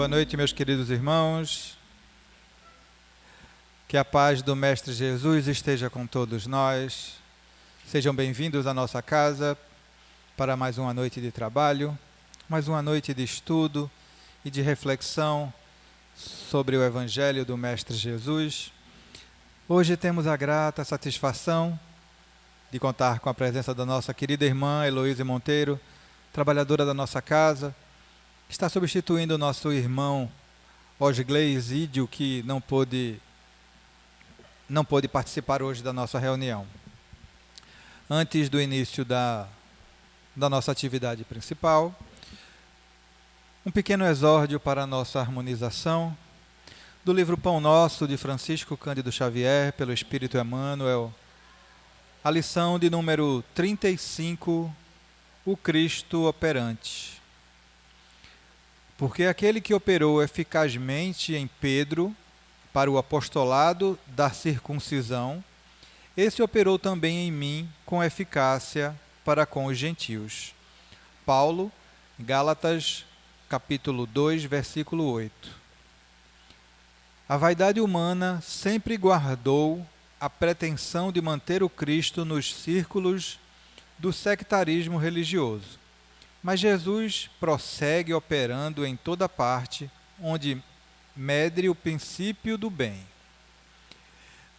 Boa noite, meus queridos irmãos. Que a paz do Mestre Jesus esteja com todos nós. Sejam bem-vindos à nossa casa para mais uma noite de trabalho, mais uma noite de estudo e de reflexão sobre o Evangelho do Mestre Jesus. Hoje temos a grata satisfação de contar com a presença da nossa querida irmã Heloísa Monteiro, trabalhadora da nossa casa. Está substituindo o nosso irmão Osgley Isídio, que não pôde participar hoje da nossa reunião. Antes do início da nossa atividade principal, um pequeno exórdio para a nossa harmonização do livro Pão Nosso, de Francisco Cândido Xavier, pelo Espírito Emmanuel, a lição de número 35, o Cristo operante. Porque aquele que operou eficazmente em Pedro para o apostolado da circuncisão, esse operou também em mim com eficácia para com os gentios. Paulo, Gálatas, capítulo 2, versículo 8. A vaidade humana sempre guardou a pretensão de manter o Cristo nos círculos do sectarismo religioso. Mas Jesus prossegue operando em toda parte onde medre o princípio do bem.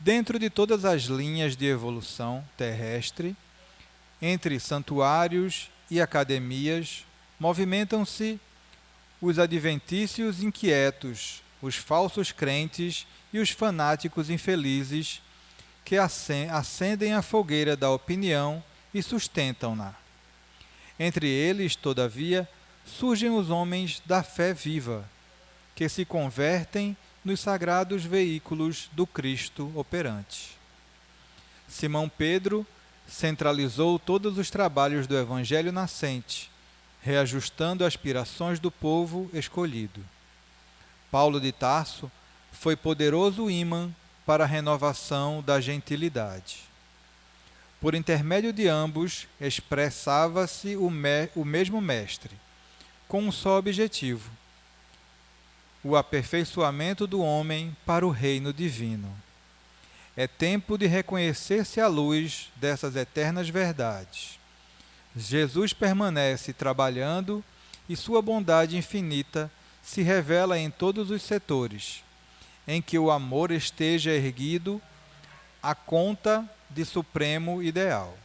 Dentro de todas as linhas de evolução terrestre, entre santuários e academias, movimentam-se os adventícios inquietos, os falsos crentes e os fanáticos infelizes que acendem a fogueira da opinião e sustentam-na. Entre eles, todavia, surgem os homens da fé viva, que se convertem nos sagrados veículos do Cristo operante. Simão Pedro centralizou todos os trabalhos do Evangelho nascente, reajustando aspirações do povo escolhido. Paulo de Tarso foi poderoso ímã para a renovação da gentilidade. Por intermédio de ambos, expressava-se o mesmo Mestre, com um só objetivo: o aperfeiçoamento do homem para o reino divino. É tempo de reconhecer-se à luz dessas eternas verdades. Jesus permanece trabalhando e sua bondade infinita se revela em todos os setores, em que o amor esteja erguido à conta de supremo ideal.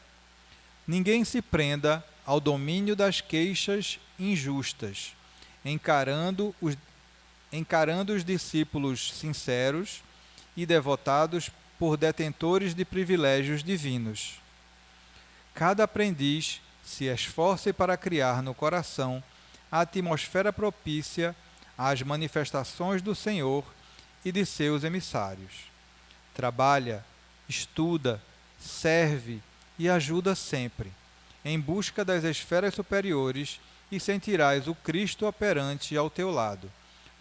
Ninguém se prenda ao domínio das queixas injustas, encarando os discípulos sinceros e devotados por detentores de privilégios divinos. Cada aprendiz se esforce para criar no coração a atmosfera propícia às manifestações do Senhor e de seus emissários. Trabalha, estuda, serve e ajuda sempre, em busca das esferas superiores, e sentirás o Cristo operante ao teu lado,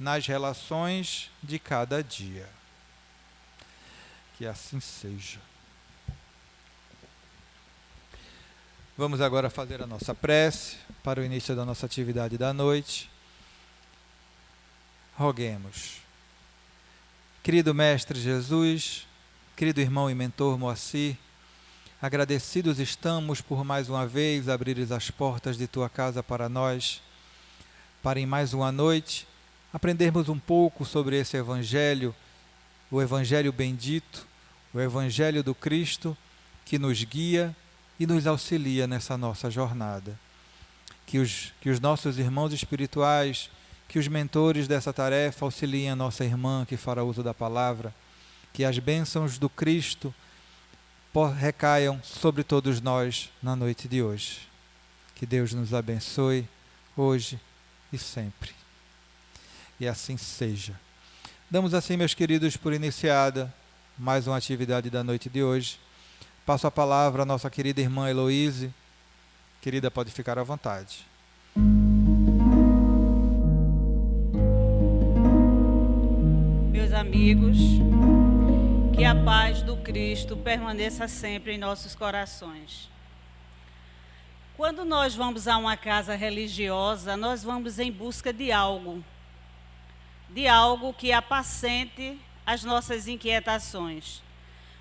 nas relações de cada dia. Que assim seja. Vamos agora fazer a nossa prece para o início da nossa atividade da noite. Roguemos. Querido Mestre Jesus, querido irmão e mentor Moacir, agradecidos estamos por mais uma vez abrires as portas de tua casa para nós, para em mais uma noite aprendermos um pouco sobre esse Evangelho, o Evangelho bendito, o Evangelho do Cristo, que nos guia e nos auxilia nessa nossa jornada. Que os nossos irmãos espirituais, que os mentores dessa tarefa auxiliem a nossa irmã que fará uso da palavra, que as bênçãos do Cristo recaiam sobre todos nós na noite de hoje. Que Deus nos abençoe hoje e sempre. E assim seja. Damos assim, meus queridos, por iniciada mais uma atividade da noite de hoje. Passo a palavra à nossa querida irmã Heloísa. Querida, pode ficar à vontade. Meus amigos, que a paz do Cristo permaneça sempre em nossos corações. Quando nós vamos a uma casa religiosa, nós vamos em busca de algo. de algo que apacente as nossas inquietações.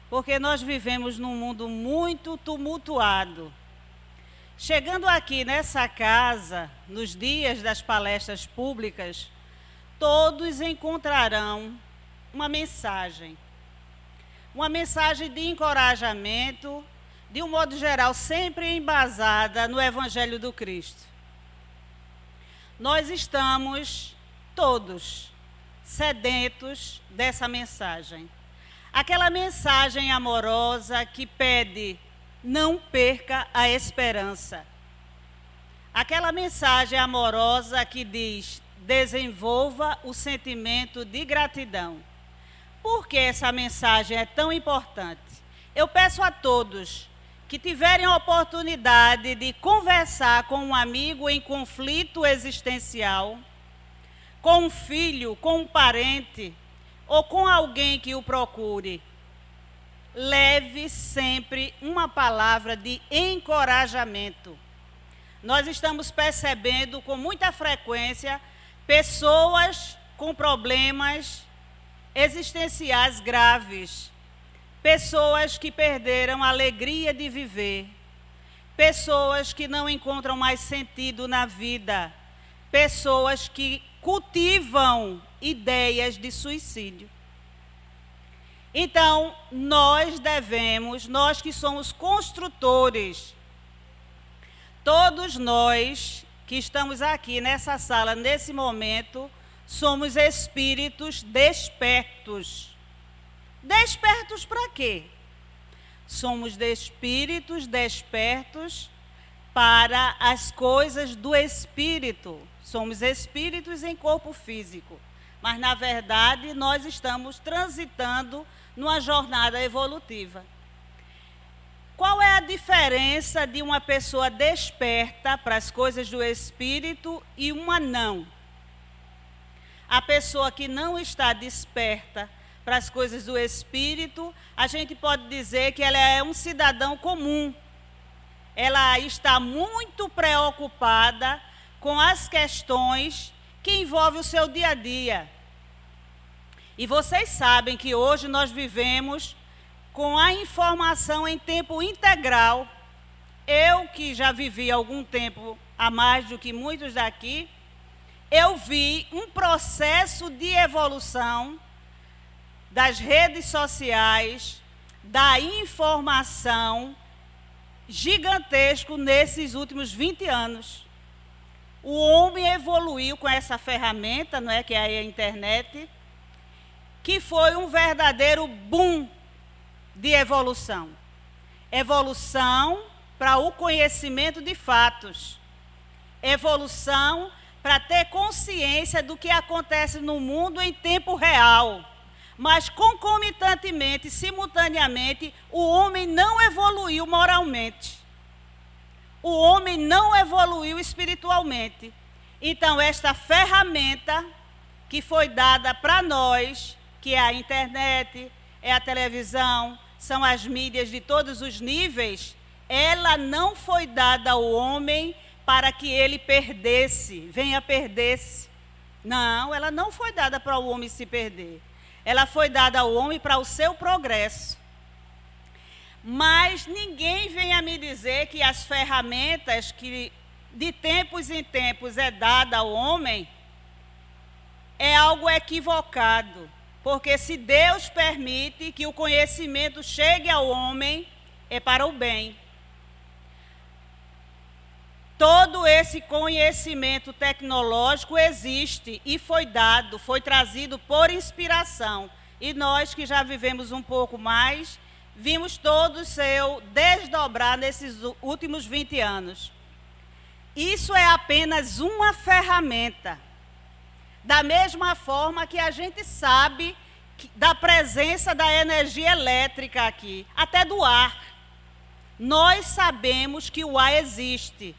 Porque nós vivemos num mundo muito tumultuado. Chegando aqui nessa casa, nos dias das palestras públicas, todos encontrarão uma mensagem de encorajamento, de um modo geral, sempre embasada no Evangelho do Cristo. Nós estamos todos sedentos dessa mensagem. Aquela mensagem amorosa que pede: não perca a esperança. Aquela mensagem amorosa que diz: desenvolva o sentimento de gratidão. Por que essa mensagem é tão importante? Eu peço a todos que tiverem a oportunidade de conversar com um amigo em conflito existencial, com um filho, com um parente, ou com alguém que o procure, leve sempre uma palavra de encorajamento. Nós estamos percebendo com muita frequência pessoas com problemas existenciais graves, pessoas que perderam a alegria de viver, pessoas que não encontram mais sentido na vida, pessoas que cultivam ideias de suicídio. Então, nós que somos construtores, todos nós que estamos aqui nessa sala, nesse momento, somos espíritos despertos. Despertos para quê? Somos espíritos despertos para as coisas do espírito. Somos espíritos em corpo físico. Mas, na verdade, nós estamos transitando numa jornada evolutiva. Qual é a diferença de uma pessoa desperta para as coisas do espírito e uma não? A pessoa que não está desperta para as coisas do espírito, a gente pode dizer que ela é um cidadão comum. Ela está muito preocupada com as questões que envolvem o seu dia a dia. E vocês sabem que hoje nós vivemos com a informação em tempo integral. Eu, que já vivi algum tempo a mais do que muitos daqui, eu vi um processo de evolução das redes sociais, da informação gigantesco nesses últimos 20 anos. O homem evoluiu com essa ferramenta, não é, que é a internet, que foi um verdadeiro boom de evolução. Evolução para o conhecimento de fatos. Evolução para ter consciência do que acontece no mundo em tempo real. Mas, concomitantemente, simultaneamente, o homem não evoluiu moralmente. O homem não evoluiu espiritualmente. Então, esta ferramenta que foi dada para nós, que é a internet, é a televisão, são as mídias de todos os níveis, ela não foi dada ao homem para que ele perdesse, venha perder-se. Não, ela não foi dada para o homem se perder. Ela foi dada ao homem para o seu progresso. Mas ninguém venha me dizer que as ferramentas que de tempos em tempos é dada ao homem é algo equivocado. Porque se Deus permite que o conhecimento chegue ao homem, é para o bem. Todo esse conhecimento tecnológico existe e foi dado, foi trazido por inspiração. E nós que já vivemos um pouco mais, vimos todo o seu desdobrar nesses últimos 20 anos. Isso é apenas uma ferramenta. Da mesma forma que a gente sabe da presença da energia elétrica aqui, até do ar. Nós sabemos que o ar existe.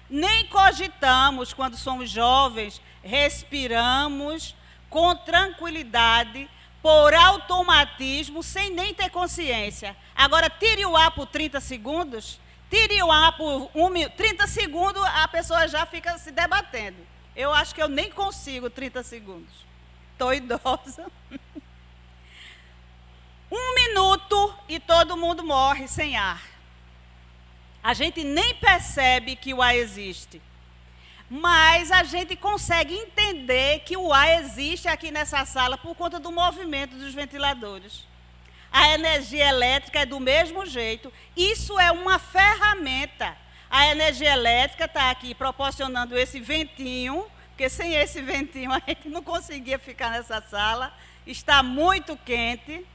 Nem cogitamos, quando somos jovens, respiramos com tranquilidade, por automatismo, sem nem ter consciência. Agora, tire o ar por 30 segundos, tire o ar por 30 segundos, a pessoa já fica se debatendo. Eu acho que eu nem consigo 30 segundos. Estou idosa. 1 minuto e todo mundo morre sem ar. A gente nem percebe que o ar existe. Mas a gente consegue entender que o ar existe aqui nessa sala por conta do movimento dos ventiladores. A energia elétrica é do mesmo jeito. Isso é uma ferramenta. A energia elétrica está aqui proporcionando esse ventinho, porque sem esse ventinho a gente não conseguia ficar nessa sala. Está muito quente.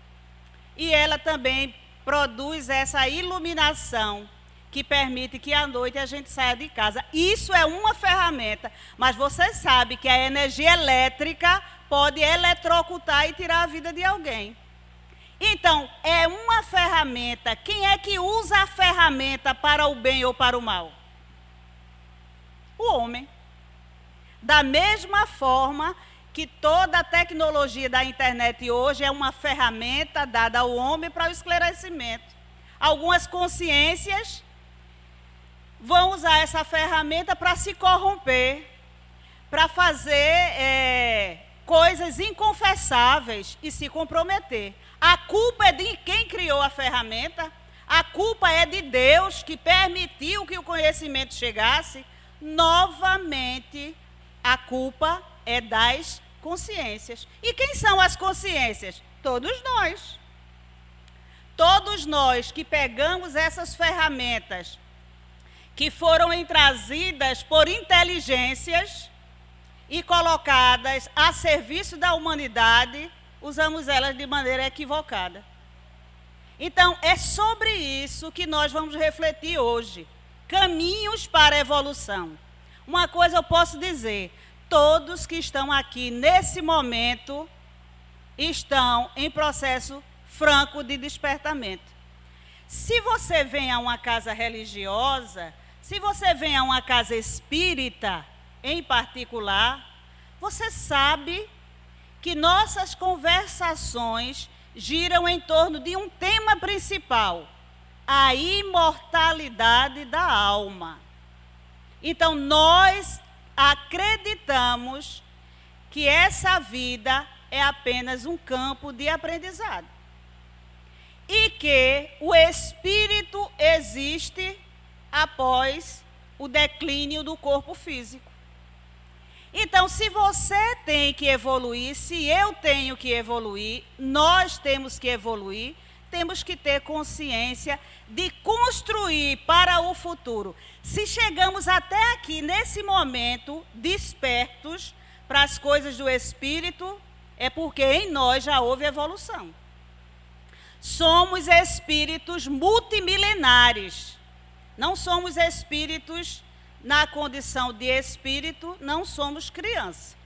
E ela também produz essa iluminação que permite que à noite a gente saia de casa. Isso é uma ferramenta, mas você sabe que a energia elétrica pode eletrocutar e tirar a vida de alguém. Então, é uma ferramenta. Quem é que usa a ferramenta para o bem ou para o mal? O homem. Da mesma forma que toda a tecnologia da internet hoje é uma ferramenta dada ao homem para o esclarecimento. Algumas consciências vão usar essa ferramenta para se corromper, para fazer coisas inconfessáveis e se comprometer. A culpa é de quem criou a ferramenta, a culpa é de Deus que permitiu que o conhecimento chegasse. Novamente, a culpa é das consciências. E quem são as consciências? Todos nós. Todos nós que pegamos essas ferramentas que foram trazidas por inteligências e colocadas a serviço da humanidade, usamos elas de maneira equivocada. Então, é sobre isso que nós vamos refletir hoje. Caminhos para a evolução. Uma coisa eu posso dizer, todos que estão aqui nesse momento estão em processo franco de despertamento. Se você vem a uma casa religiosa, se você vem a uma casa espírita, em particular, você sabe que nossas conversações giram em torno de um tema principal, a imortalidade da alma. Então, nós acreditamos que essa vida é apenas um campo de aprendizado. E que o espírito existe após o declínio do corpo físico. Então, se você tem que evoluir, se eu tenho que evoluir, nós temos que evoluir, temos que ter consciência de construir para o futuro. Se chegamos até aqui, nesse momento, despertos para as coisas do espírito, é porque em nós já houve evolução. Somos espíritos multimilenares. Não somos espíritos na condição de espírito, não somos crianças.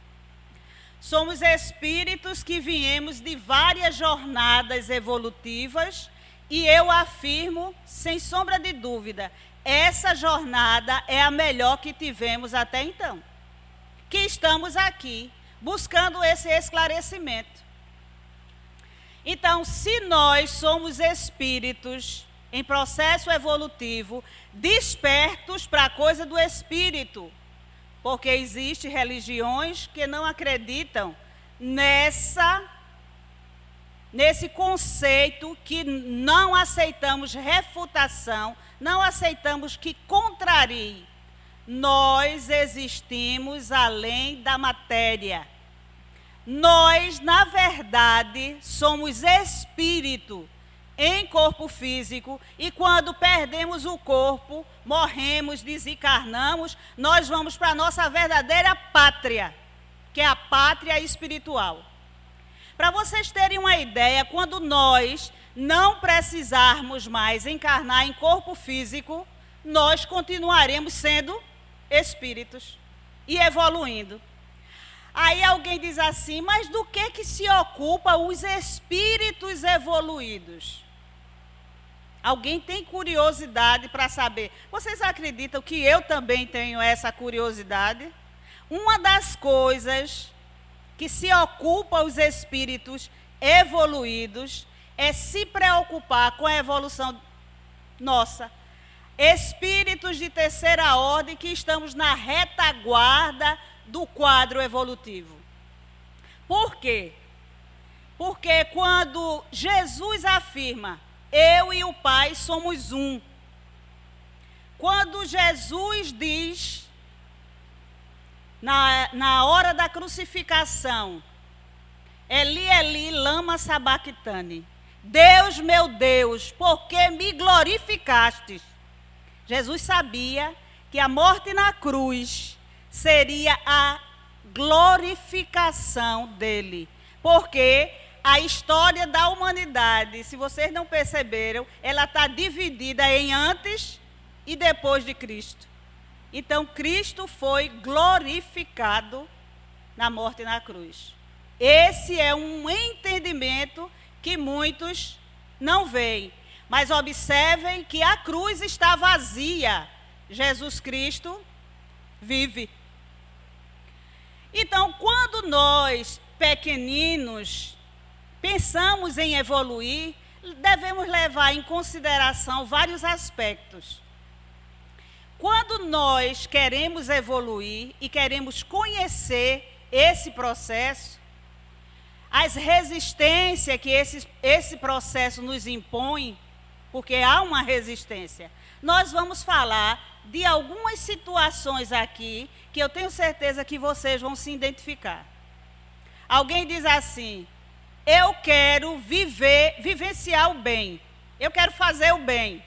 Somos espíritos que viemos de várias jornadas evolutivas e eu afirmo, sem sombra de dúvida, essa jornada é a melhor que tivemos até então. Que estamos aqui buscando esse esclarecimento. Então, se nós somos espíritos em processo evolutivo, despertos para a coisa do espírito, porque existem religiões que não acreditam nesse conceito, que não aceitamos refutação, não aceitamos que contrarie. Nós existimos além da matéria. Nós, na verdade, somos espírito em corpo físico, e quando perdemos o corpo, morremos, desencarnamos, nós vamos para a nossa verdadeira pátria, que é a pátria espiritual. Para vocês terem uma ideia, quando nós não precisarmos mais encarnar em corpo físico, nós continuaremos sendo espíritos e evoluindo. Aí alguém diz assim, mas do que se ocupa os espíritos evoluídos? Alguém tem curiosidade para saber? Vocês acreditam que eu também tenho essa curiosidade? Uma das coisas que se ocupa os espíritos evoluídos é se preocupar com a evolução nossa. Espíritos de terceira ordem que estamos na retaguarda do quadro evolutivo. Por quê? Porque quando Jesus afirma, eu e o Pai somos um. Quando Jesus diz, na hora da crucificação, Eli, Eli, lama sabachthani, Deus, meu Deus, por que me glorificastes? Jesus sabia que a morte na cruz seria a glorificação dele. Porque a história da humanidade, se vocês não perceberam, ela está dividida em antes e depois de Cristo. Então, Cristo foi glorificado na morte na cruz. Esse é um entendimento que muitos não veem. Mas observem que a cruz está vazia. Jesus Cristo vive. Então, quando nós, pequeninos, pensamos em evoluir, devemos levar em consideração vários aspectos. Quando nós queremos evoluir e queremos conhecer esse processo, as resistências que esse processo nos impõe, porque há uma resistência, nós vamos falar de algumas situações aqui que eu tenho certeza que vocês vão se identificar. Alguém diz assim, eu quero vivenciar o bem, eu quero fazer o bem,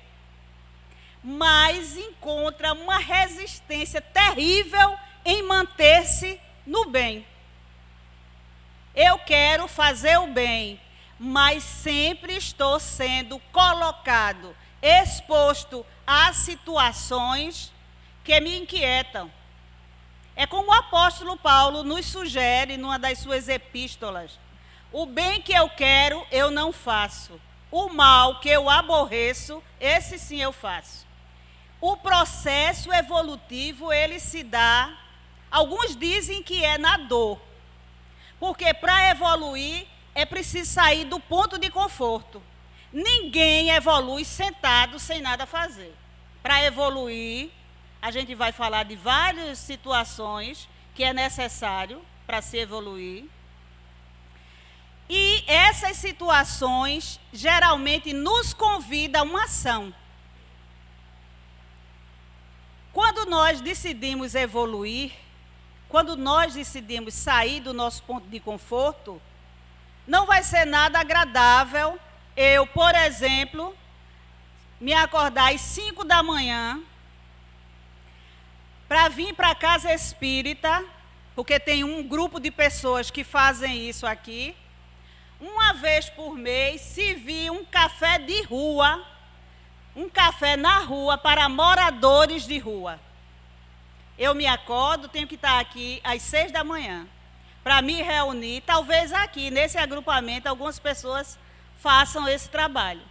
mas encontra uma resistência terrível em manter-se no bem. Eu quero fazer o bem, mas sempre estou sendo colocado, exposto a situações que me inquietam. É como o apóstolo Paulo nos sugere numa das suas epístolas. O bem que eu quero, eu não faço. O mal que eu aborreço, esse sim eu faço. O processo evolutivo, ele se dá, alguns dizem que é na dor. Porque para evoluir, é preciso sair do ponto de conforto. Ninguém evolui sentado sem nada fazer. Para evoluir, a gente vai falar de várias situações que é necessário para se evoluir. E essas situações geralmente nos convidam a uma ação. Quando nós decidimos evoluir, quando nós decidimos sair do nosso ponto de conforto, não vai ser nada agradável eu, por exemplo, me acordar às 5 da manhã para vir para a casa espírita, porque tem um grupo de pessoas que fazem isso aqui, uma vez por mês, servir um café de rua, um café na rua para moradores de rua. Eu me acordo, tenho que estar aqui às 6 da manhã para me reunir. Talvez aqui, nesse agrupamento, algumas pessoas façam esse trabalho.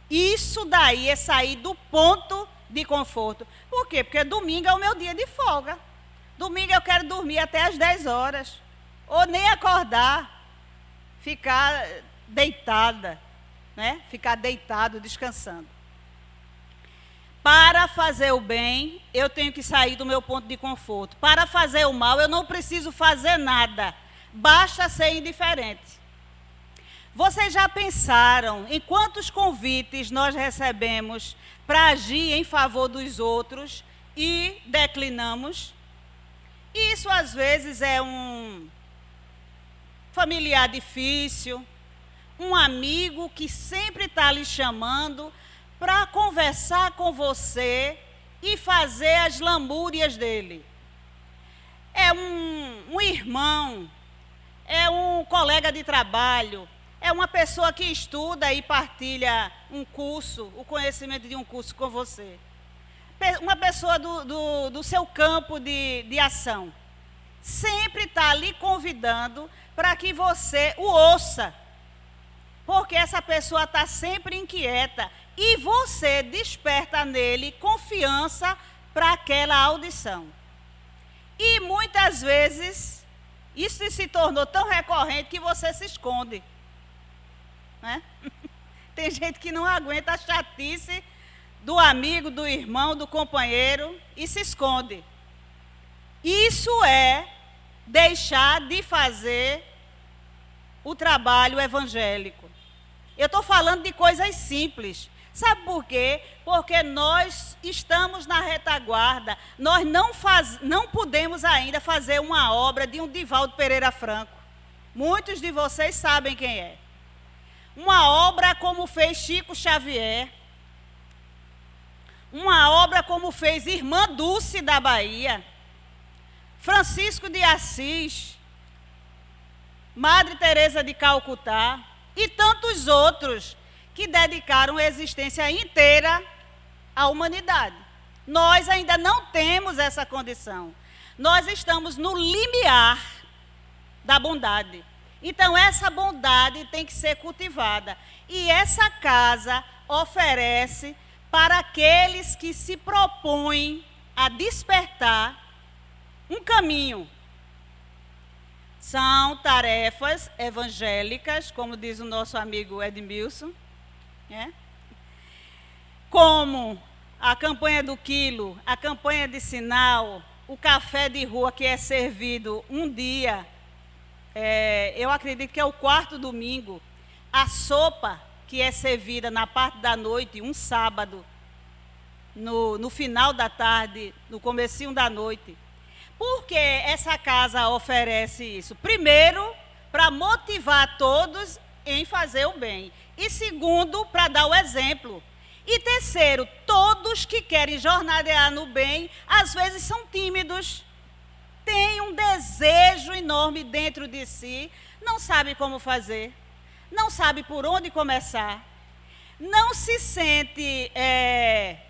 Isso daí é sair do ponto de conforto. Por quê? Porque domingo é o meu dia de folga. Domingo eu quero dormir até às 10 horas. Ou nem acordar, ficar deitada, né? Ficar deitado, descansando. Para fazer o bem, eu tenho que sair do meu ponto de conforto. Para fazer o mal, eu não preciso fazer nada. Basta ser indiferente. Vocês já pensaram em quantos convites nós recebemos para agir em favor dos outros e declinamos? Isso, às vezes, é um familiar difícil, um amigo que sempre está lhe chamando para conversar com você e fazer as lamúrias dele. É um irmão, é um colega de trabalho, é uma pessoa que estuda e partilha um curso, o conhecimento de um curso com você. Uma pessoa do seu campo de ação. Sempre está lhe convidando para que você o ouça. Porque essa pessoa está sempre inquieta e você desperta nele confiança para aquela audição. E muitas vezes isso se tornou tão recorrente que você se esconde. Né? Tem gente que não aguenta a chatice do amigo, do irmão, do companheiro e se esconde. Isso é deixar de fazer o trabalho evangélico. Eu estou falando de coisas simples. Sabe por quê? Porque nós estamos na retaguarda. Nós não podemos ainda fazer uma obra de um Divaldo Pereira Franco. Muitos de vocês sabem quem é. Uma obra como fez Chico Xavier. Uma obra como fez Irmã Dulce da Bahia. Francisco de Assis. Madre Teresa de Calcutá. E tantos outros que dedicaram a existência inteira à humanidade. Nós ainda não temos essa condição. Nós estamos no limiar da bondade. Então, essa bondade tem que ser cultivada. E essa casa oferece para aqueles que se propõem a despertar um caminho. São tarefas evangélicas, como diz o nosso amigo Edmilson, né? Como a campanha do quilo, a campanha de sinal, o café de rua que é servido um dia, eu acredito que é o 4º domingo, a sopa que é servida na parte da noite, um sábado, no final da tarde, no comecinho da noite. Por que essa casa oferece isso? Primeiro, para motivar todos em fazer o bem. E segundo, para dar o exemplo. E terceiro, todos que querem jornadear no bem, às vezes são tímidos, têm um desejo enorme dentro de si, não sabe como fazer, não sabe por onde começar, não se sente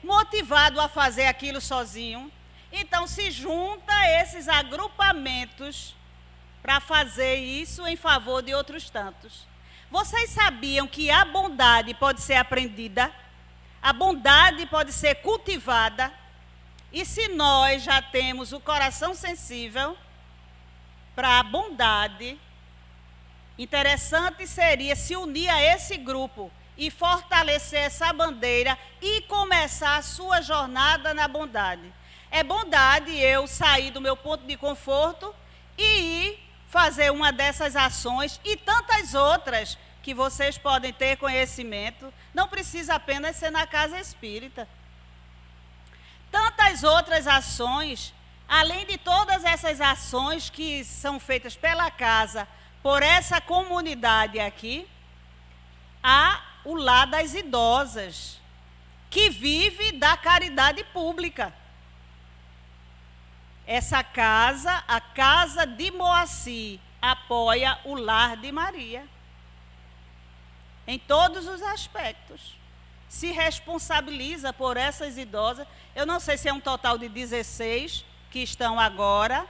motivado a fazer aquilo sozinho. Então, se junta a esses agrupamentos para fazer isso em favor de outros tantos. Vocês sabiam que a bondade pode ser aprendida? A bondade pode ser cultivada? E se nós já temos o coração sensível para a bondade, interessante seria se unir a esse grupo e fortalecer essa bandeira e começar a sua jornada na bondade. É bondade eu sair do meu ponto de conforto e ir fazer uma dessas ações e tantas outras que vocês podem ter conhecimento. Não precisa apenas ser na casa espírita. Tantas outras ações, além de todas essas ações que são feitas pela casa, por essa comunidade aqui, há o lar das idosas, que vive da caridade pública. Essa casa, a Casa de Moacir, apoia o Lar de Maria. Em todos os aspectos. Se responsabiliza por essas idosas. Eu não sei se é um total de 16 que estão agora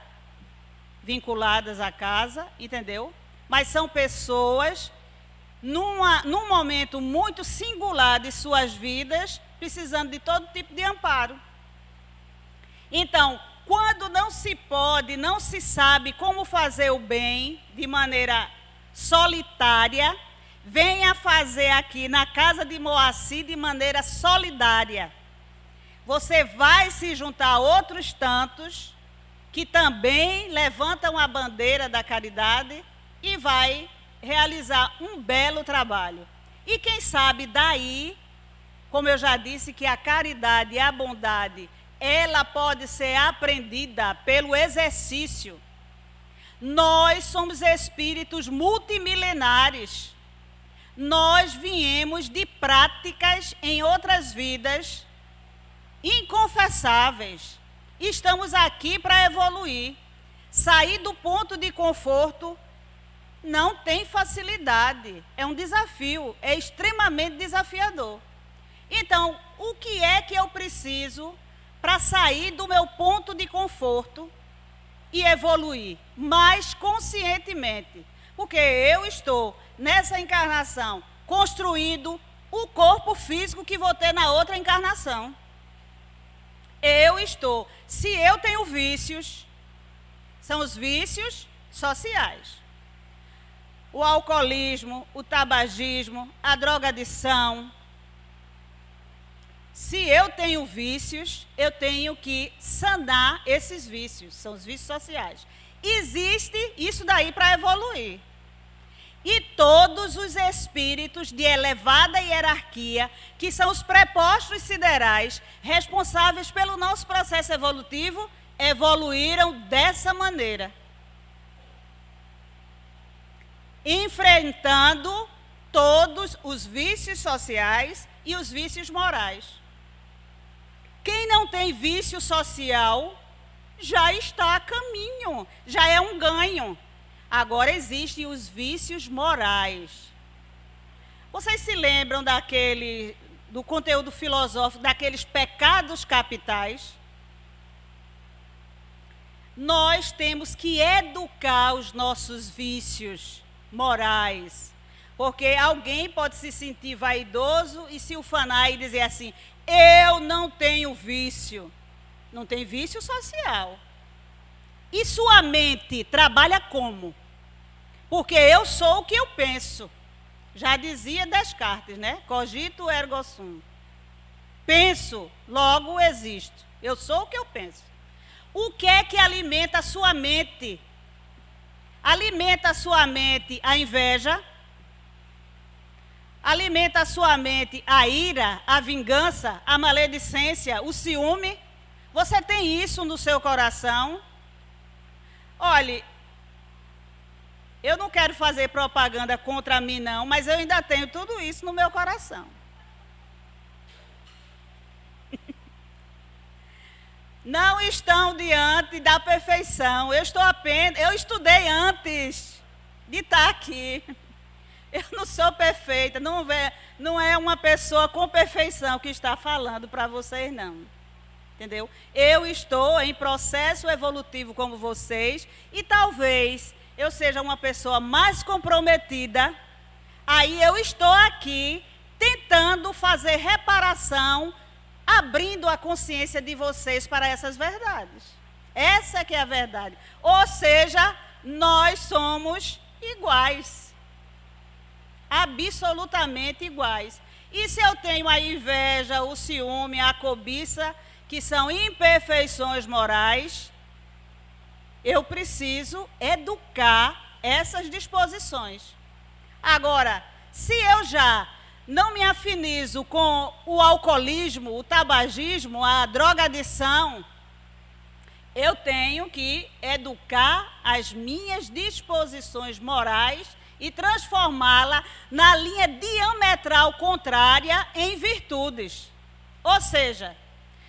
vinculadas à casa, entendeu? Mas são pessoas, num momento muito singular de suas vidas, precisando de todo tipo de amparo. Então, quando não se pode, não se sabe como fazer o bem de maneira solitária, venha fazer aqui na Casa de Moacir de maneira solidária. Você vai se juntar a outros tantos que também levantam a bandeira da caridade e vai realizar um belo trabalho. E quem sabe daí, como eu já disse, que a caridade e a bondade ela pode ser aprendida pelo exercício. Nós somos espíritos multimilenares. Nós viemos de práticas em outras vidas inconfessáveis. Estamos aqui para evoluir. Sair do ponto de conforto não tem facilidade. É um desafio, é extremamente desafiador. Então, o que é que eu preciso para sair do meu ponto de conforto e evoluir mais conscientemente? Porque eu estou, nessa encarnação, construindo o corpo físico que vou ter na outra encarnação. Eu estou. Se eu tenho vícios, são os vícios sociais. O alcoolismo, o tabagismo, a drogadição. Se eu tenho vícios, eu tenho que sanar esses vícios, são os vícios sociais. Existe isso daí para evoluir. e todos os espíritos de elevada hierarquia, que são os prepostos siderais, responsáveis pelo nosso processo evolutivo, evoluíram dessa maneira, enfrentando todos os vícios sociais e os vícios morais. Quem não tem vício social já está a caminho, já é um ganho. Agora existem os vícios morais. Vocês se lembram do conteúdo filosófico, daqueles pecados capitais? Nós temos que educar os nossos vícios morais, porque alguém pode se sentir vaidoso e se ufanar e dizer assim: eu não tenho vício. Não tem vício social. E sua mente trabalha como? Porque eu sou o que eu penso. Já dizia Descartes, né? Cogito ergo sum. Penso, logo existo. Eu sou o que eu penso. O que é que alimenta a sua mente? Alimenta a sua mente a inveja? Alimenta a sua mente a ira, a vingança, a maledicência, o ciúme? Você tem isso no seu coração? Olhe, eu não quero fazer propaganda contra mim, não, mas eu ainda tenho tudo isso no meu coração. Não estão diante da perfeição. Eu estudei antes de estar aqui. Eu não sou perfeita, não é uma pessoa com perfeição que está falando para vocês, não. Entendeu? Eu estou em processo evolutivo como vocês e talvez eu seja uma pessoa mais comprometida. Aí eu estou aqui tentando fazer reparação, abrindo a consciência de vocês para essas verdades. Essa que é a verdade. Ou seja, nós somos iguais. Absolutamente iguais. E se eu tenho a inveja, o ciúme, a cobiça, que são imperfeições morais, eu preciso educar essas disposições. Agora, se eu já não me afinizo com o alcoolismo, o tabagismo, a drogadição, eu tenho que educar as minhas disposições morais e transformá-la na linha diametral contrária em virtudes. Ou seja,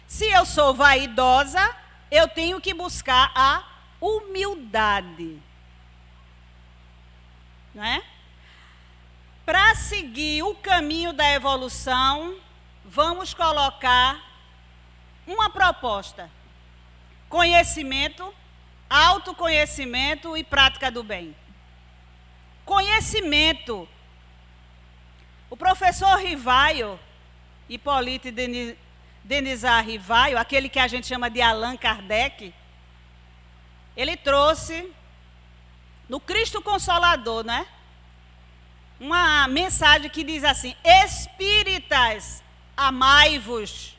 se eu sou vaidosa, eu tenho que buscar a humildade. Não é? Para seguir o caminho da evolução, vamos colocar uma proposta: conhecimento, autoconhecimento e prática do bem. Conhecimento. O professor Rivaio, Hipólito Denisard Rivaio, aquele que a gente chama de Allan Kardec, ele trouxe no Cristo Consolador, né? Uma mensagem que diz assim: espíritas, amai-vos,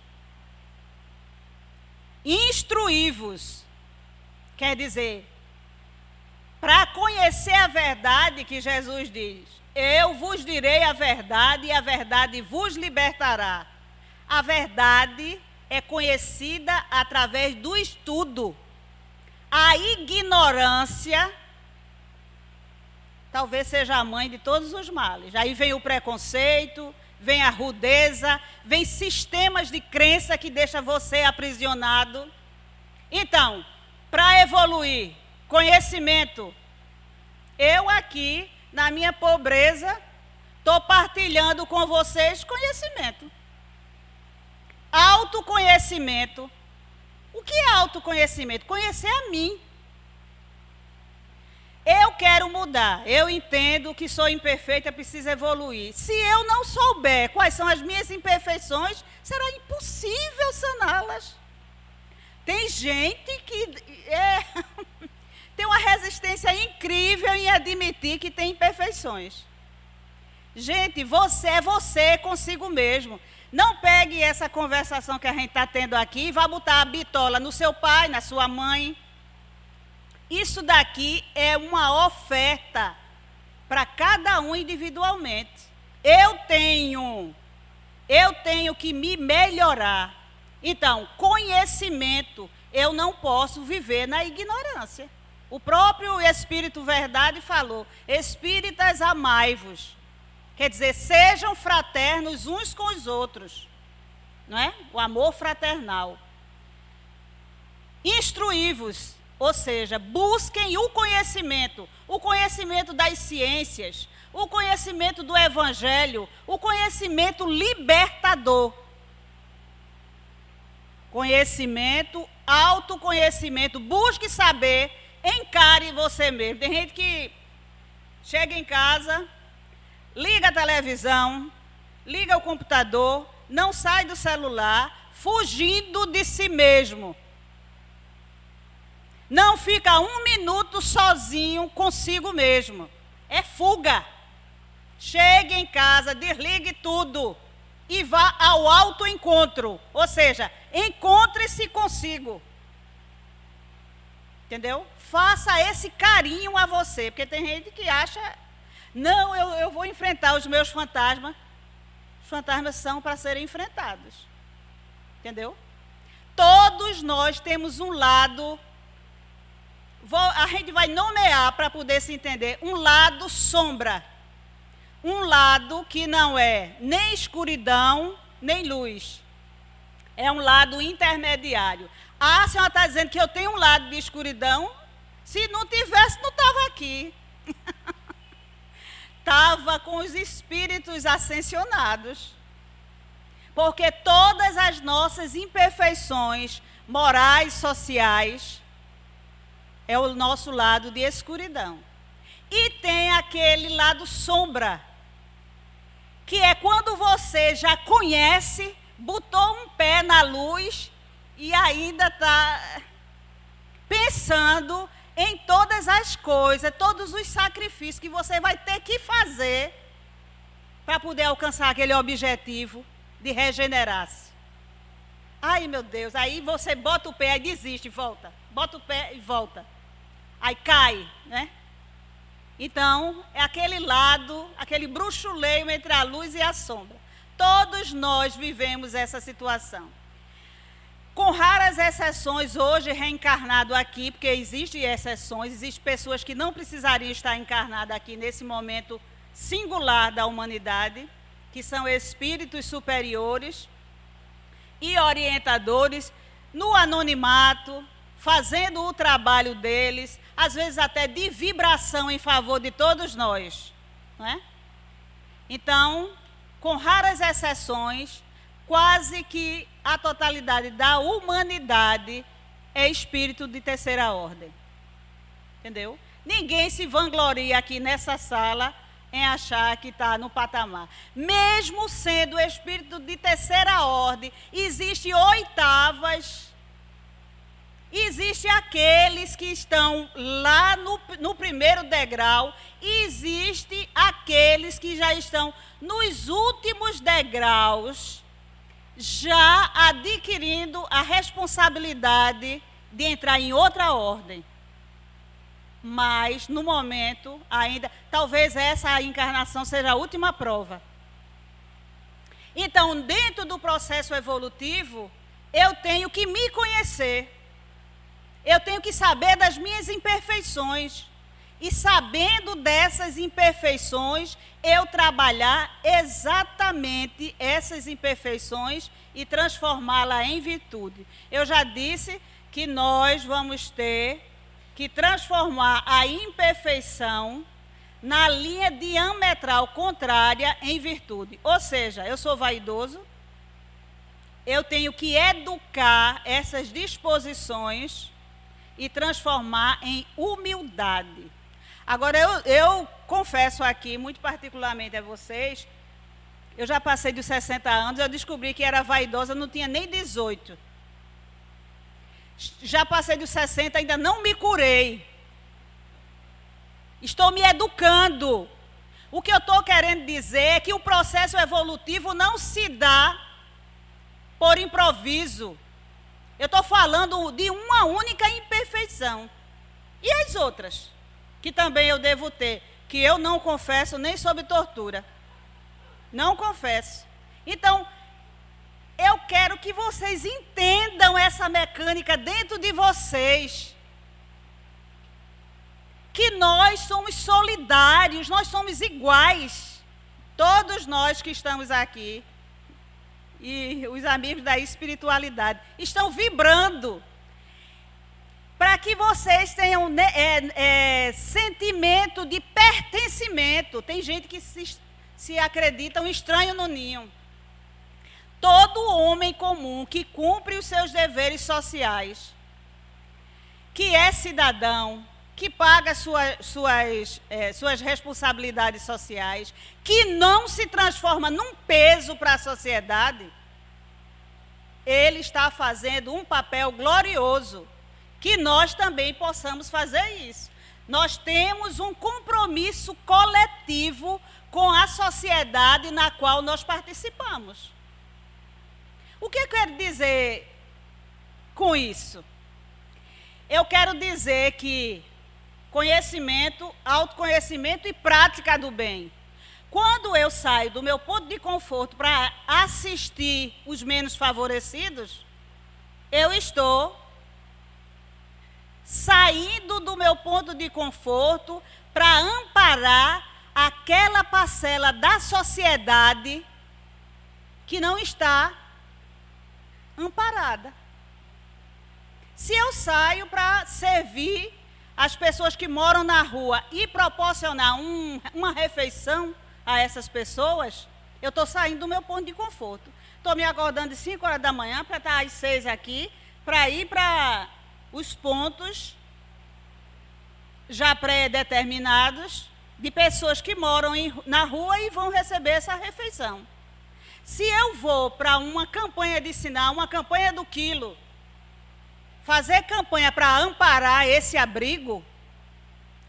instruí-vos. Quer dizer, para conhecer a verdade, que Jesus diz: eu vos direi a verdade e a verdade vos libertará. A verdade é conhecida através do estudo. A ignorância talvez seja a mãe de todos os males. Aí vem o preconceito, vem a rudeza, vem sistemas de crença que deixam você aprisionado. Então, para evoluir, conhecimento. Eu aqui, na minha pobreza, estou partilhando com vocês conhecimento. Autoconhecimento. O que é autoconhecimento? Conhecer a mim. Eu quero mudar, eu entendo que sou imperfeita, preciso evoluir. Se eu não souber quais são as minhas imperfeições, será impossível saná-las. Tem gente que tem uma resistência incrível em admitir que tem imperfeições. Gente, você é você consigo mesmo. Não pegue essa conversação que a gente está tendo aqui e vá botar a bitola no seu pai, na sua mãe. Isso daqui é uma oferta para cada um individualmente. Eu tenho que me melhorar. Então, conhecimento, eu não posso viver na ignorância. O próprio Espírito Verdade falou: espíritas, amai-vos. Quer dizer, sejam fraternos uns com os outros. Não é? O amor fraternal. Instruí-vos, ou seja, busquem o conhecimento das ciências, o conhecimento do Evangelho, o conhecimento libertador. Conhecimento, autoconhecimento, busque saber, encare você mesmo. Tem gente que chega em casa, liga a televisão, liga o computador, não sai do celular, fugindo de si mesmo. Não fica um minuto sozinho consigo mesmo. É fuga. Chegue em casa, desligue tudo e vá ao autoencontro. Ou seja, encontre-se consigo. Entendeu? Faça esse carinho a você. Porque tem gente que acha, não, eu vou enfrentar os meus fantasmas. Os fantasmas são para serem enfrentados. Entendeu? Todos nós temos um lado, a gente vai nomear para poder se entender, um lado sombra. Um lado que não é nem escuridão, nem luz. É um lado intermediário. Ah, a senhora está dizendo que eu tenho um lado de escuridão? Se não tivesse, não estava aqui. Estava com os espíritos ascensionados. Porque todas as nossas imperfeições morais, sociais, é o nosso lado de escuridão. E tem aquele lado sombra, que é quando você já conhece, botou um pé na luz e ainda está pensando em todas as coisas, todos os sacrifícios que você vai ter que fazer para poder alcançar aquele objetivo de regenerar-se. Ai, meu Deus, aí você bota o pé, aí desiste, volta. Bota o pé e volta. Aí cai, né? Então, é aquele lado, aquele bruxuleio entre a luz e a sombra. Todos nós vivemos essa situação. Com raras exceções, hoje reencarnado aqui, porque existem exceções, existem pessoas que não precisariam estar encarnadas aqui nesse momento singular da humanidade, que são espíritos superiores e orientadores, no anonimato, fazendo o trabalho deles, às vezes até de vibração em favor de todos nós. Não é? Então, com raras exceções, quase que a totalidade da humanidade é espírito de terceira ordem. Entendeu? Ninguém se vangloria aqui nessa sala em achar que está no patamar. Mesmo sendo espírito de terceira ordem, existem oitavas. Existem aqueles que estão lá no primeiro degrau, e existem aqueles que já estão nos últimos degraus, já adquirindo a responsabilidade de entrar em outra ordem. Mas, no momento, ainda, talvez essa encarnação seja a última prova. Então, dentro do processo evolutivo, eu tenho que me conhecer. Eu tenho que saber das minhas imperfeições. E sabendo dessas imperfeições, eu trabalhar exatamente essas imperfeições e transformá-la em virtude. Eu já disse que nós vamos ter que transformar a imperfeição na linha diametral contrária em virtude. Ou seja, eu sou vaidoso, eu tenho que educar essas disposições e transformar em humildade. Agora, eu confesso aqui, muito particularmente a vocês, eu já passei dos 60 anos, eu descobri que era vaidosa, não tinha nem 18. Já passei dos 60, ainda não me curei. Estou me educando. O que eu estou querendo dizer é que o processo evolutivo não se dá por improviso. Eu estou falando de uma única imperfeição. E as outras? Que também eu devo ter. que eu não confesso nem sob tortura. Não confesso. Então, eu quero que vocês entendam essa mecânica dentro de vocês. Que nós somos solidários, nós somos iguais. Todos nós que estamos aqui, e os amigos da espiritualidade, estão vibrando para que vocês tenham sentimento de pertencimento. Tem gente que se acredita um estranho no ninho. Todo homem comum que cumpre os seus deveres sociais, que é cidadão, que paga suas responsabilidades sociais, que não se transforma num peso para a sociedade, ele está fazendo um papel glorioso, que nós também possamos fazer isso. Nós temos um compromisso coletivo com a sociedade na qual nós participamos. O que eu quero dizer com isso? Eu quero dizer que conhecimento, autoconhecimento e prática do bem. Quando eu saio do meu ponto de conforto para assistir os menos favorecidos, eu estou saindo do meu ponto de conforto para amparar aquela parcela da sociedade que não está amparada. Se eu saio para servir as pessoas que moram na rua e proporcionar uma refeição a essas pessoas, eu estou saindo do meu ponto de conforto. Estou me acordando de 5 horas da manhã para estar às 6 aqui, para ir para os pontos já pré-determinados de pessoas que moram na rua e vão receber essa refeição. Se eu vou para uma campanha de sinal, uma campanha do quilo, fazer campanha para amparar esse abrigo,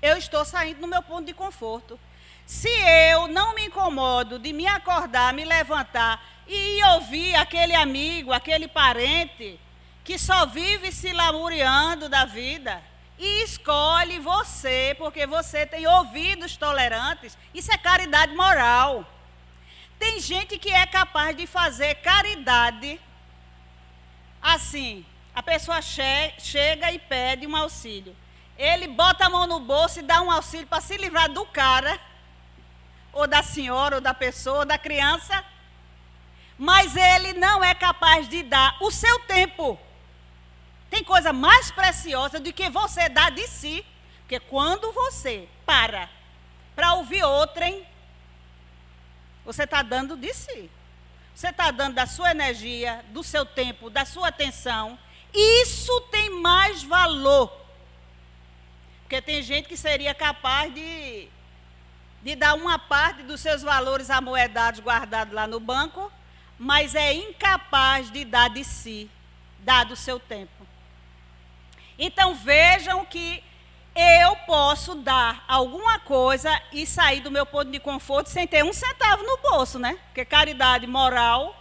eu estou saindo do meu ponto de conforto. Se eu não me incomodo de me acordar, me levantar e ouvir aquele amigo, aquele parente que só vive se lamuriando da vida e escolhe você porque você tem ouvidos tolerantes, isso é caridade moral. Tem gente que é capaz de fazer caridade assim. A pessoa chega e pede um auxílio. Ele bota a mão no bolso e dá um auxílio para se livrar do cara, ou da senhora, ou da pessoa, ou da criança. Mas ele não é capaz de dar o seu tempo. Tem coisa mais preciosa do que você dar de si. Porque quando você para ouvir outrem, você está dando de si. Você está dando da sua energia, do seu tempo, da sua atenção. Isso tem mais valor. Porque tem gente que seria capaz de dar uma parte dos seus valores amoedados guardados lá no banco, mas é incapaz de dar de si, dar do seu tempo. Então vejam que eu posso dar alguma coisa e sair do meu ponto de conforto sem ter um centavo no bolso, né? Porque caridade moral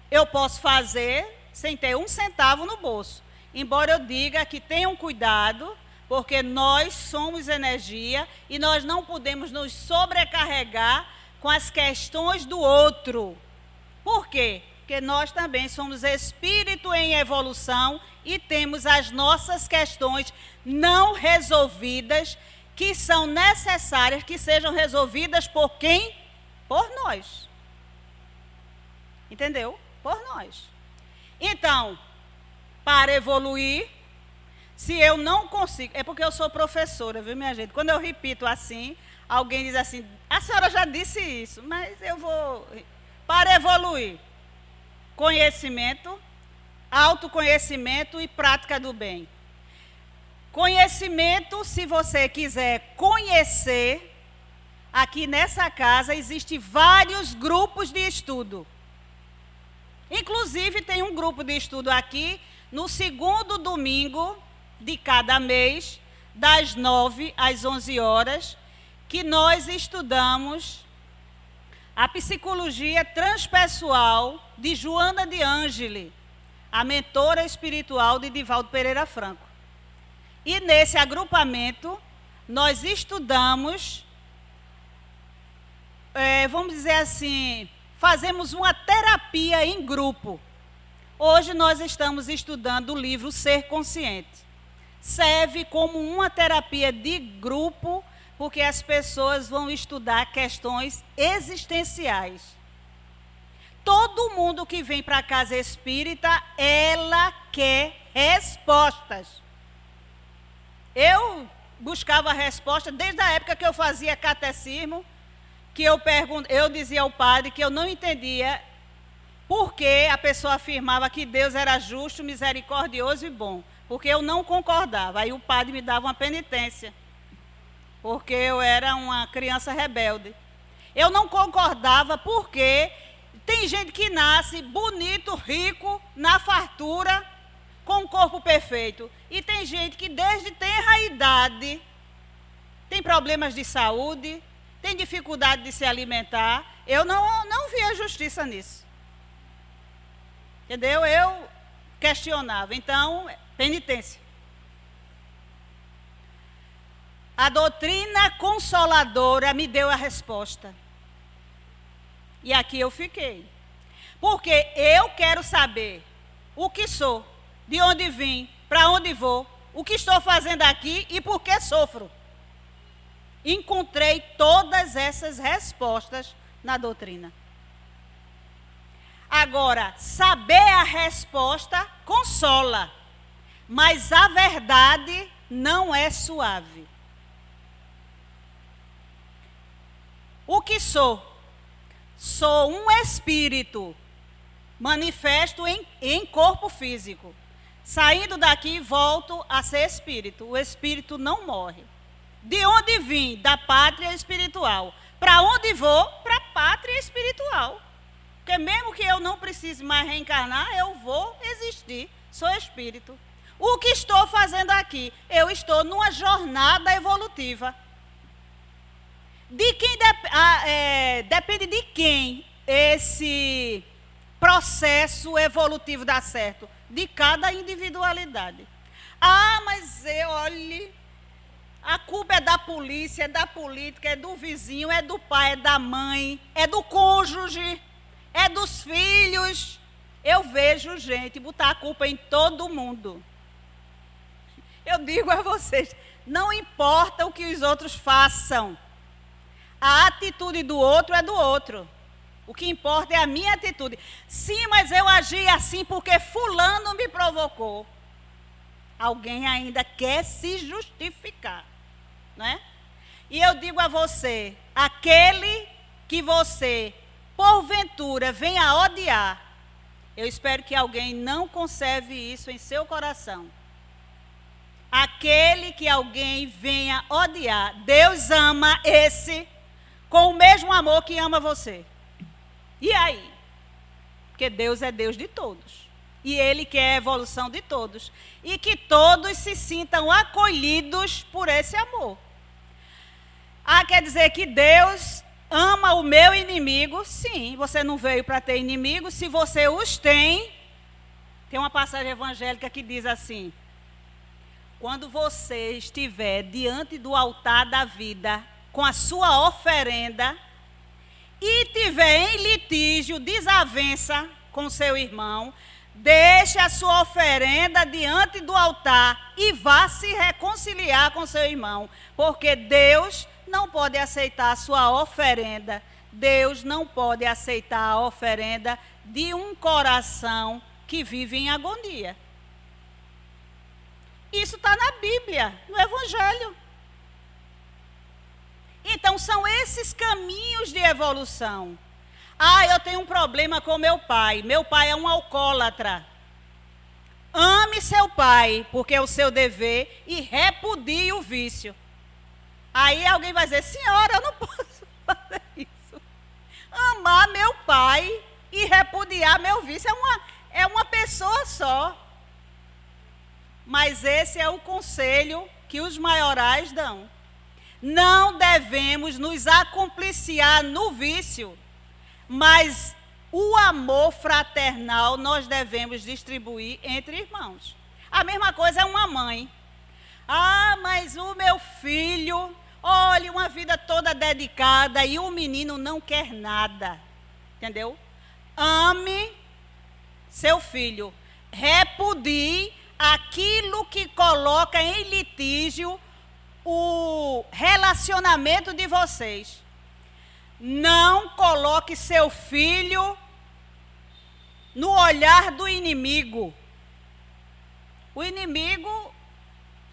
eu posso fazer sem ter um centavo no bolso. Embora eu diga que tenham cuidado, porque nós somos energia e nós não podemos nos sobrecarregar com as questões do outro. Por quê? Porque nós também somos espírito em evolução e temos as nossas questões não resolvidas, que são necessárias que sejam resolvidas por quem? Por nós. Entendeu? Por nós. Então, para evoluir, se eu não consigo... É porque eu sou professora, viu, minha gente? Quando eu repito assim, alguém diz assim, a senhora já disse isso, mas eu vou... Para evoluir, conhecimento, autoconhecimento e prática do bem. Conhecimento, se você quiser conhecer, aqui nessa casa existem vários grupos de estudo. Inclusive, tem um grupo de estudo aqui, no segundo domingo de cada mês, das 9 às 11 horas, que nós estudamos a psicologia transpessoal de Joana de Ângeli, a mentora espiritual de Divaldo Pereira Franco. E nesse agrupamento, nós estudamos, vamos dizer assim, fazemos uma terapia em grupo. Hoje nós estamos estudando o livro Ser Consciente. Serve como uma terapia de grupo, porque as pessoas vão estudar questões existenciais. Todo mundo que vem para a casa espírita, ela quer respostas. Eu buscava resposta desde a época que eu fazia catecismo, que eu dizia ao padre que eu não entendia por que a pessoa afirmava que Deus era justo, misericordioso e bom, porque eu não concordava. Aí o padre me dava uma penitência, porque eu era uma criança rebelde. Eu não concordava porque tem gente que nasce bonito, rico, na fartura, com um corpo perfeito. E tem gente que desde tenra idade tem problemas de saúde, tem dificuldade de se alimentar. Eu não via justiça nisso. Entendeu? Eu questionava. Então, penitência. A doutrina consoladora me deu a resposta. E aqui eu fiquei. Porque eu quero saber o que sou, de onde vim, para onde vou, o que estou fazendo aqui e por que sofro. Encontrei todas essas respostas na doutrina. Agora, saber a resposta consola, mas a verdade não é suave. O que sou? Sou um espírito manifesto em corpo físico. Saindo daqui, volto a ser espírito. O espírito não morre. De onde vim? Da pátria espiritual. Para onde vou? Para a pátria espiritual. Porque mesmo que eu não precise mais reencarnar, eu vou existir. Sou espírito. O que estou fazendo aqui? Eu estou numa jornada evolutiva. De quem depende de quem esse processo evolutivo dá certo? De cada individualidade. Ah, mas olhe, a culpa é da polícia, é da política, é do vizinho, é do pai, é da mãe, é do cônjuge, é dos filhos. Eu vejo gente botar a culpa em todo mundo. Eu digo a vocês, não importa o que os outros façam. A atitude do outro é do outro. O que importa é a minha atitude. Sim, mas eu agi assim porque fulano me provocou. Alguém ainda quer se justificar, não é? E eu digo a você, aquele que você, porventura, venha a odiar, eu espero que alguém não conserve isso em seu coração. Aquele que alguém venha odiar, Deus ama esse com o mesmo amor que ama você. E aí? Porque Deus é Deus de todos. E Ele quer a evolução de todos. E que todos se sintam acolhidos por esse amor. Ah, quer dizer que Deus ama o meu inimigo? Sim, você não veio para ter inimigos. Se você os tem, tem uma passagem evangélica que diz assim: quando você estiver diante do altar da vida, com a sua oferenda, e tiver em litígio, desavença com seu irmão, deixe a sua oferenda diante do altar e vá se reconciliar com seu irmão, porque Deus não pode aceitar a sua oferenda, Deus não pode aceitar a oferenda de um coração que vive em agonia. Isso está na Bíblia, no Evangelho. Então, são esses caminhos de evolução. Ah, eu tenho um problema com meu pai. Meu pai é um alcoólatra. Ame seu pai, porque é o seu dever, e repudie o vício. Aí alguém vai dizer, senhora, eu não posso fazer isso. Amar meu pai e repudiar meu vício é uma pessoa só. Mas esse é o conselho que os maiorais dão. Não devemos nos acompliciar no vício, mas o amor fraternal nós devemos distribuir entre irmãos. A mesma coisa é uma mãe. Ah, mas o meu filho, olha, uma vida toda dedicada e o menino não quer nada. Entendeu? Ame seu filho. Repudie aquilo que coloca em litígio o relacionamento de vocês. Não coloque seu filho no olhar do inimigo. O inimigo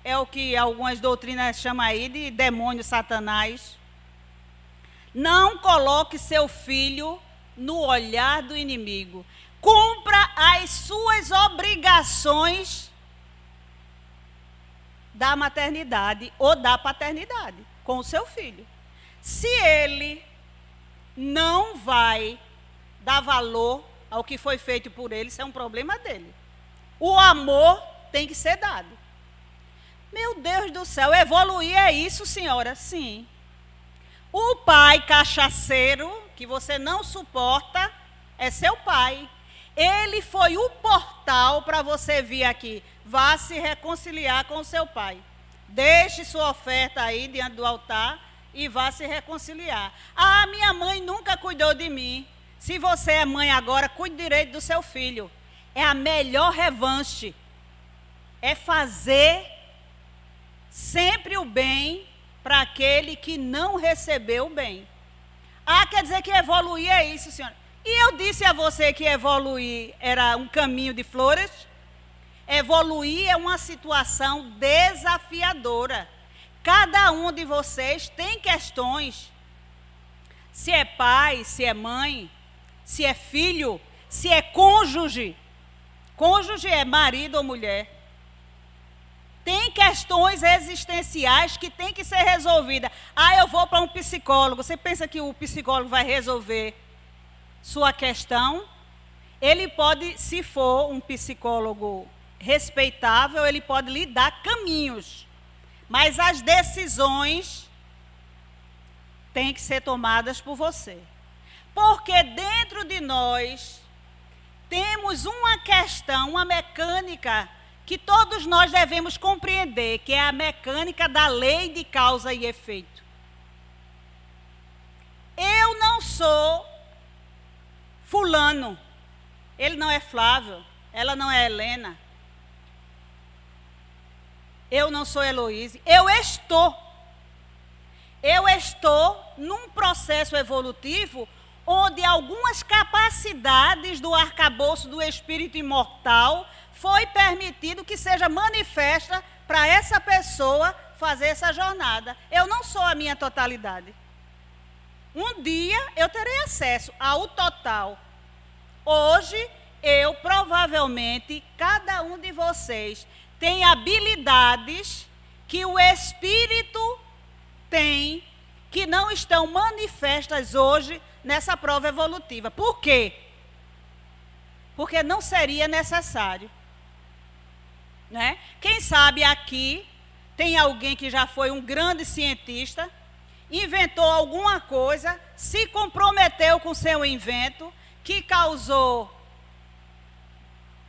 é o que algumas doutrinas chamam aí de demônio, Satanás. Não coloque seu filho no olhar do inimigo. Cumpra as suas obrigações da maternidade ou da paternidade com o seu filho. Se ele não vai dar valor ao que foi feito por ele, isso é um problema dele. O amor tem que ser dado. Meu Deus do céu, evoluir é isso, senhora? Sim. O pai cachaceiro, que você não suporta, é seu pai. Ele foi o portal para você vir aqui. Vá se reconciliar com o seu pai. Deixe sua oferta aí diante do altar e vá se reconciliar. Ah, minha mãe nunca cuidou de mim. Se você é mãe agora, cuide direito do seu filho. É a melhor revanche. É fazer sempre o bem para aquele que não recebeu o bem. Ah, quer dizer que evoluir é isso, senhora. E eu disse a você que evoluir era um caminho de flores? Evoluir é uma situação desafiadora. Cada um de vocês tem questões. Se é pai, se é mãe, se é filho, se é cônjuge. Cônjuge é marido ou mulher. Tem questões existenciais que tem que ser resolvidas. Ah, eu vou para um psicólogo. Você pensa que o psicólogo vai resolver sua questão? Ele pode, se for um psicólogo respeitável, ele pode lhe dar caminhos. Mas as decisões têm que ser tomadas por você. Porque dentro de nós temos uma questão, uma mecânica que todos nós devemos compreender, que é a mecânica da lei de causa e efeito. Eu não sou fulano, ele não é Flávio, ela não é Helena, eu não sou Heloíse, eu estou num processo evolutivo onde algumas capacidades do arcabouço do espírito imortal foi permitido que seja manifesta para essa pessoa fazer essa jornada. Eu não sou a minha totalidade. Um dia eu terei acesso ao total. Hoje, eu provavelmente, cada um de vocês tem habilidades que o espírito tem, que não estão manifestas hoje nessa prova evolutiva. Por quê? Porque não seria necessário. Né? Quem sabe aqui tem alguém que já foi um grande cientista, inventou alguma coisa, se comprometeu com seu invento, que causou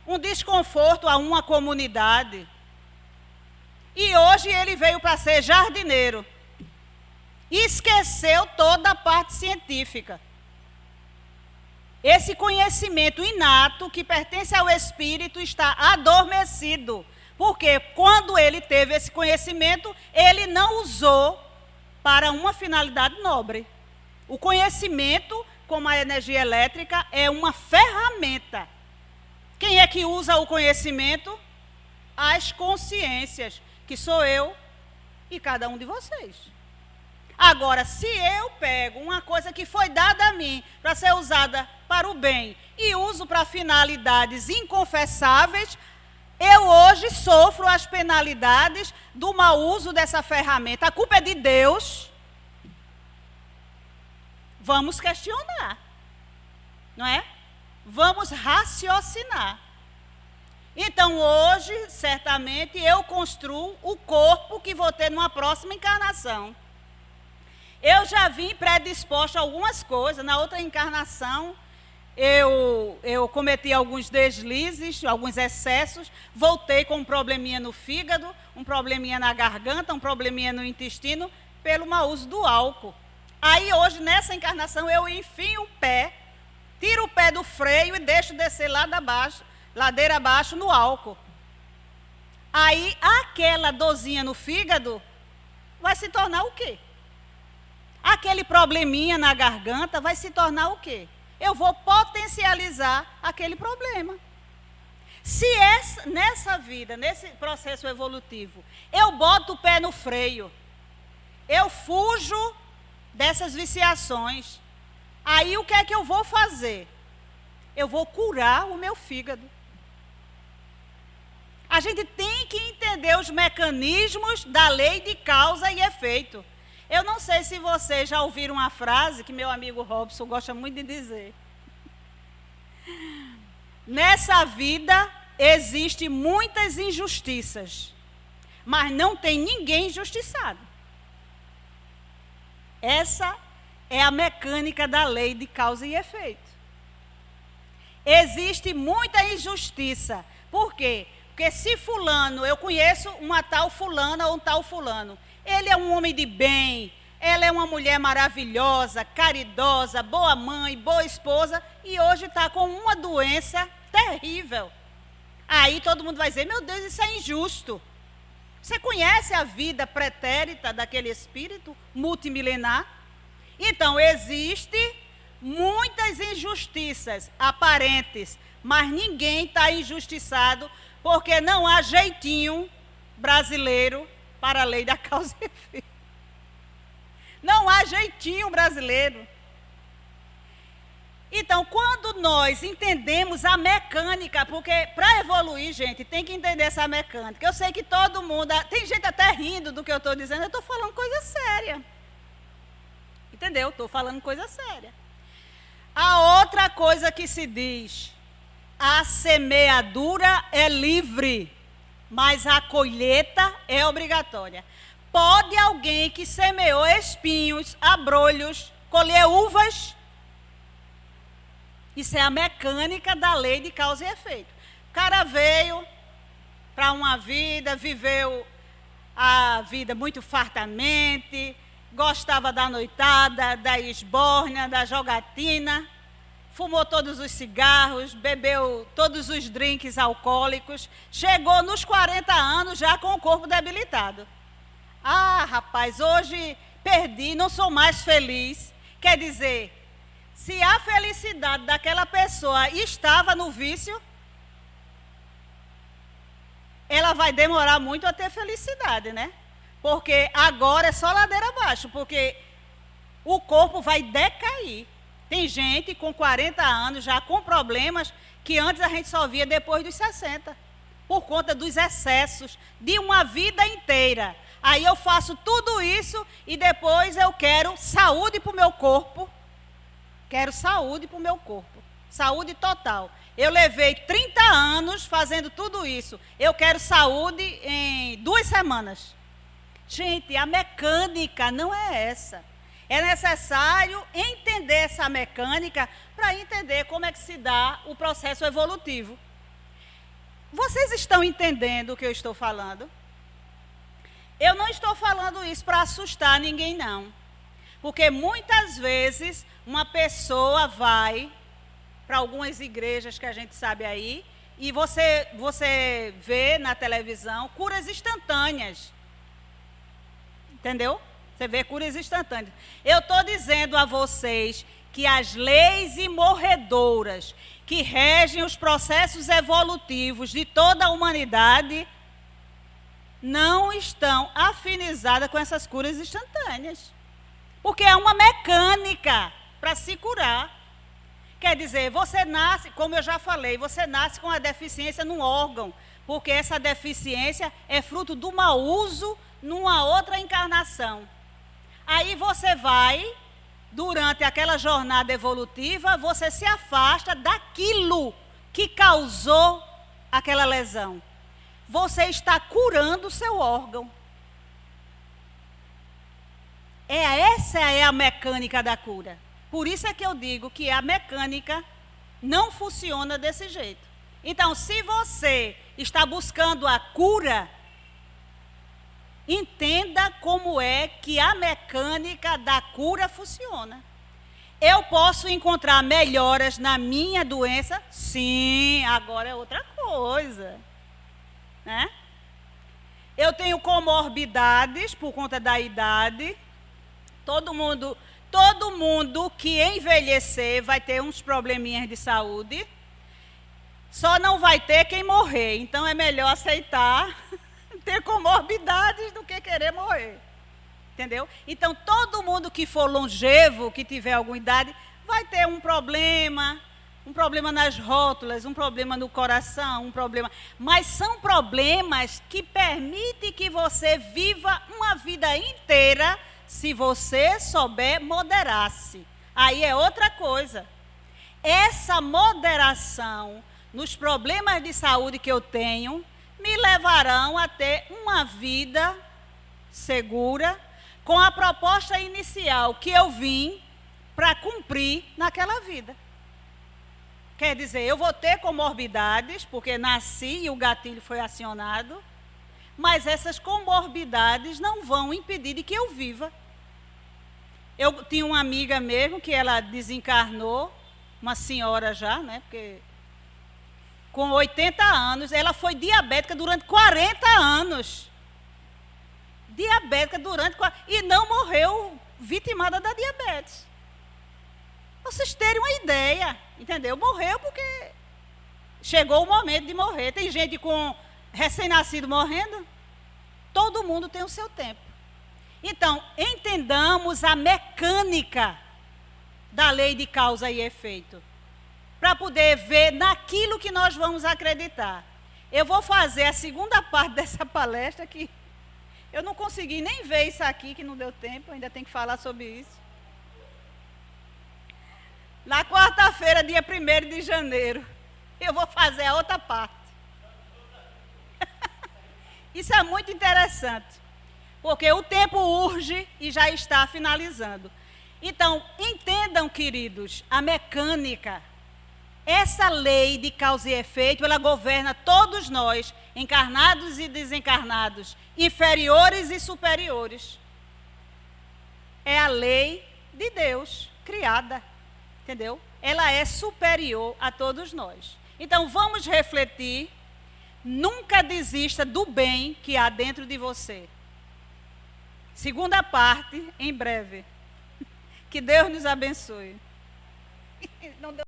um desconforto a uma comunidade. E hoje ele veio para ser jardineiro. Esqueceu toda a parte científica. Esse conhecimento inato que pertence ao espírito está adormecido. Porque quando ele teve esse conhecimento, ele não usou para uma finalidade nobre. O conhecimento, como a energia elétrica, é uma ferramenta. Quem é que usa o conhecimento? As consciências, que sou eu e cada um de vocês. Agora, se eu pego uma coisa que foi dada a mim para ser usada para o bem e uso para finalidades inconfessáveis, eu hoje sofro as penalidades do mau uso dessa ferramenta. A culpa é de Deus. Vamos questionar, não é? Vamos raciocinar. Então, hoje, certamente, eu construo o corpo que vou ter numa próxima encarnação. Eu já vim predisposto a algumas coisas. Na outra encarnação, eu cometi alguns deslizes, alguns excessos, voltei com um probleminha no fígado, um probleminha na garganta, um probleminha no intestino, pelo mau uso do álcool. Aí hoje, nessa encarnação, eu enfio o pé, tiro o pé do freio e deixo descer ladeira abaixo no álcool. Aí aquela dorzinha no fígado vai se tornar o quê? Aquele probleminha na garganta vai se tornar o quê? Eu vou potencializar aquele problema. Se nessa vida, nesse processo evolutivo, eu boto o pé no freio, eu fujo dessas viciações, aí o que é que eu vou fazer? Eu vou curar o meu fígado. A gente tem que entender os mecanismos da lei de causa e efeito. Eu não sei se vocês já ouviram uma frase que meu amigo Robson gosta muito de dizer. Nessa vida existem muitas injustiças, mas não tem ninguém injustiçado. Essa é a mecânica da lei de causa e efeito. Existe muita injustiça. Por quê? Porque se fulano, eu conheço uma tal fulana ou um tal fulano, ele é um homem de bem, ela é uma mulher maravilhosa, caridosa, boa mãe, boa esposa, e hoje está com uma doença terrível. Aí todo mundo vai dizer, meu Deus, isso é injusto. Você conhece a vida pretérita daquele espírito multimilenar? Então, existe muitas injustiças aparentes, mas ninguém está injustiçado, porque não há jeitinho brasileiro para a lei da causa e efeito. Não há jeitinho brasileiro. Então, quando nós entendemos a mecânica, porque para evoluir, gente, tem que entender essa mecânica. Eu sei que todo mundo, tem gente até rindo do que eu estou dizendo, eu estou falando coisa séria. Entendeu? Estou falando coisa séria. A outra coisa que se diz, a semeadura é livre, mas a colheita é obrigatória. Pode alguém que semeou espinhos, abrolhos, colher uvas? Isso é a mecânica da lei de causa e efeito. O cara veio para uma vida, viveu a vida muito fartamente, gostava da noitada, da esbórnia, da jogatina, fumou todos os cigarros, bebeu todos os drinks alcoólicos, chegou nos 40 anos já com o corpo debilitado. Ah, rapaz, hoje perdi, não sou mais feliz. Quer dizer, se a felicidade daquela pessoa estava no vício, ela vai demorar muito a ter felicidade, né? Porque agora é só ladeira abaixo, porque o corpo vai decair. Tem gente com 40 anos já com problemas que antes a gente só via depois dos 60, por conta dos excessos de uma vida inteira. Aí eu faço tudo isso e depois eu quero saúde para o meu corpo. Quero saúde para o meu corpo. Saúde total. Eu levei 30 anos fazendo tudo isso. Eu quero saúde em 2 semanas. Gente, a mecânica não é essa. É necessário entender essa mecânica para entender como é que se dá o processo evolutivo. Vocês estão entendendo o que eu estou falando? Eu não estou falando isso para assustar ninguém, não. Porque muitas vezes uma pessoa vai para algumas igrejas que a gente sabe aí e você vê na televisão curas instantâneas. Entendeu? Você vê curas instantâneas. Eu estou dizendo a vocês que as leis imorredoras que regem os processos evolutivos de toda a humanidade não estão afinizadas com essas curas instantâneas. Porque é uma mecânica para se curar. Quer dizer, você nasce, como eu já falei, você nasce com a deficiência num órgão, porque essa deficiência é fruto do mau uso numa outra encarnação. Aí você vai, durante aquela jornada evolutiva, você se afasta daquilo que causou aquela lesão. Você está curando o seu órgão. Essa é a mecânica da cura. Por isso é que eu digo que a mecânica não funciona desse jeito. Então, se você está buscando a cura, entenda como é que a mecânica da cura funciona. Eu posso encontrar melhoras na minha doença? Sim, agora é outra coisa, né? Eu tenho comorbidades por conta da idade. Todo mundo que envelhecer vai ter uns probleminhas de saúde. Só não vai ter quem morrer. Então é melhor aceitar ter comorbidades do que querer morrer. Entendeu? Então todo mundo que for longevo, que tiver alguma idade, vai ter um problema nas rótulas, um problema no coração, um problema. Mas são problemas que permitem que você viva uma vida inteira, se você souber moderar-se. Aí é outra coisa. Essa moderação nos problemas de saúde que eu tenho me levarão a ter uma vida segura, com a proposta inicial que eu vim para cumprir naquela vida. Quer dizer, eu vou ter comorbidades, porque nasci e o gatilho foi acionado, mas essas comorbidades não vão impedir de que eu viva. Eu tinha uma amiga mesmo que ela desencarnou, uma senhora já, né? Porque com 80 anos, ela foi diabética durante 40 anos. Diabética durante 40 e não morreu vitimada da diabetes. Vocês terem uma ideia, entendeu? Morreu porque chegou o momento de morrer. Tem gente com recém-nascido morrendo. Todo mundo tem o seu tempo. Então, entendamos a mecânica da lei de causa e efeito, para poder ver naquilo que nós vamos acreditar. Eu vou fazer a segunda parte dessa palestra, que eu não consegui nem ver isso aqui, que não deu tempo, ainda tem que falar sobre isso. Na quarta-feira, dia 1º de janeiro, eu vou fazer a outra parte. Isso é muito interessante, porque o tempo urge e já está finalizando. Então, entendam, queridos, a mecânica. Essa lei de causa e efeito, ela governa todos nós, encarnados e desencarnados, inferiores e superiores. É a lei de Deus, criada, entendeu? Ela é superior a todos nós. Então, vamos refletir. Nunca desista do bem que há dentro de você. Segunda parte, em breve. Que Deus nos abençoe. Não deu